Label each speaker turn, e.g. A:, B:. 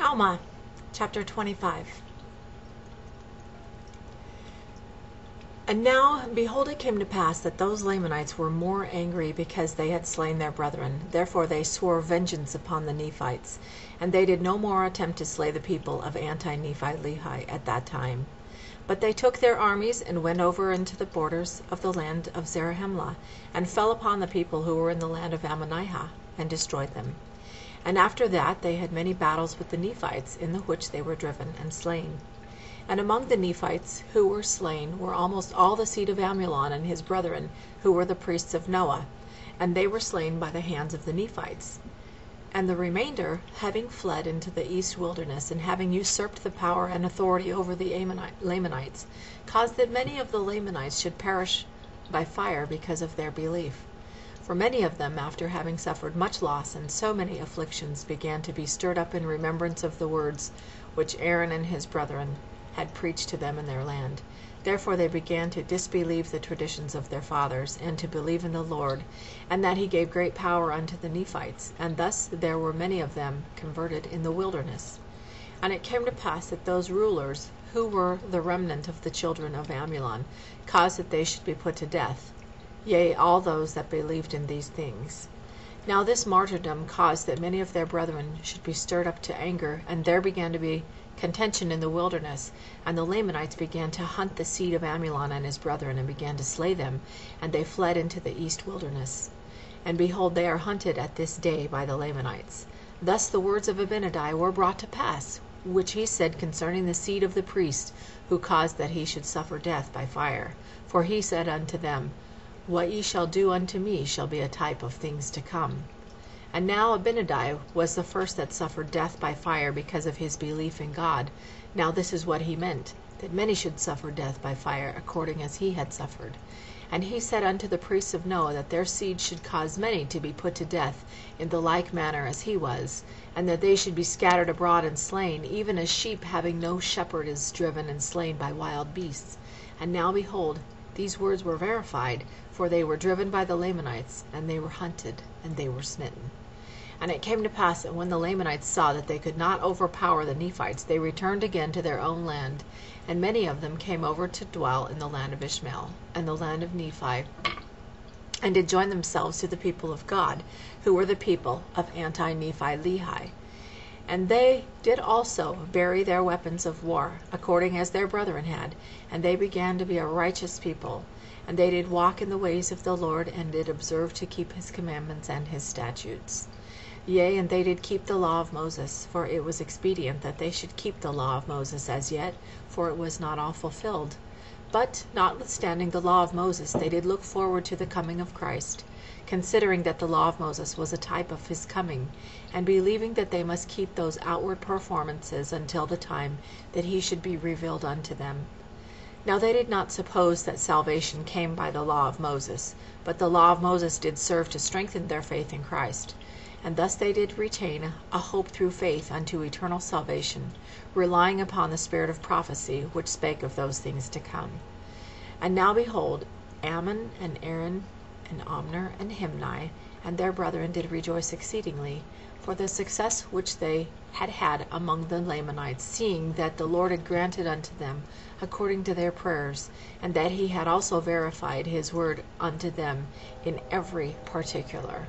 A: Alma, chapter 25. And now, behold, it came to pass that those Lamanites were more angry because they had slain their brethren. Therefore they swore vengeance upon the Nephites, and they did no more attempt to slay the people of Anti-Nephi-Lehi at that time. But they took their armies and went over into the borders of the land of Zarahemla, and fell upon the people who were in the land of Ammonihah, and destroyed them. And after that they had many battles with the Nephites, in the which they were driven and slain. And among the Nephites who were slain were almost all the seed of Amulon and his brethren, who were the priests of Noah, and they were slain by the hands of the Nephites. And the remainder, having fled into the east wilderness, and having usurped the power and authority over the Lamanites, caused that many of the Lamanites should perish by fire because of their belief. For many of them, after having suffered much loss and so many afflictions, began to be stirred up in remembrance of the words which Aaron and his brethren had preached to them in their land. Therefore they began to disbelieve the traditions of their fathers, and to believe in the Lord, and that he gave great power unto the Nephites, and thus there were many of them converted in the wilderness. And it came to pass that those rulers, who were the remnant of the children of Amulon, caused that they should be put to death, yea, all those that believed in these things. Now this martyrdom caused that many of their brethren should be stirred up to anger, and there began to be contention in the wilderness, and the Lamanites began to hunt the seed of Amulon and his brethren, and began to slay them, and they fled into the east wilderness. And behold, they are hunted at this day by the Lamanites. Thus the words of Abinadi were brought to pass, which he said concerning the seed of the priest, who caused that he should suffer death by fire. For he said unto them, What ye shall do unto me shall be a type of things to come. And now Abinadi was the first that suffered death by fire because of his belief in God. Now this is what he meant, that many should suffer death by fire, according as he had suffered. And he said unto the priests of Noah that their seed should cause many to be put to death in the like manner as he was, and that they should be scattered abroad and slain, even as sheep having no shepherd is driven and slain by wild beasts. And now behold, these words were verified, for they were driven by the Lamanites, and they were hunted, and they were smitten. And it came to pass that when the Lamanites saw that they could not overpower the Nephites, they returned again to their own land, and many of them came over to dwell in the land of Ishmael, and the land of Nephi, and did join themselves to the people of God, who were the people of Anti-Nephi-Lehi. And they did also bury their weapons of war, according as their brethren had, and they began to be a righteous people. And they did walk in the ways of the Lord, and did observe to keep his commandments and his statutes. Yea, and they did keep the law of Moses, for it was expedient that they should keep the law of Moses as yet, for it was not all fulfilled. But, notwithstanding the law of Moses, they did look forward to the coming of Christ, considering that the law of Moses was a type of his coming, and believing that they must keep those outward performances until the time that he should be revealed unto them. Now they did not suppose that salvation came by the law of Moses, but the law of Moses did serve to strengthen their faith in Christ. And thus they did retain a hope through faith unto eternal salvation, relying upon the spirit of prophecy, which spake of those things to come. And now behold, Ammon and Aaron and Omner and Himni and their brethren did rejoice exceedingly for the success which they had had among the Lamanites, seeing that the Lord had granted unto them according to their prayers, and that he had also verified his word unto them in every particular.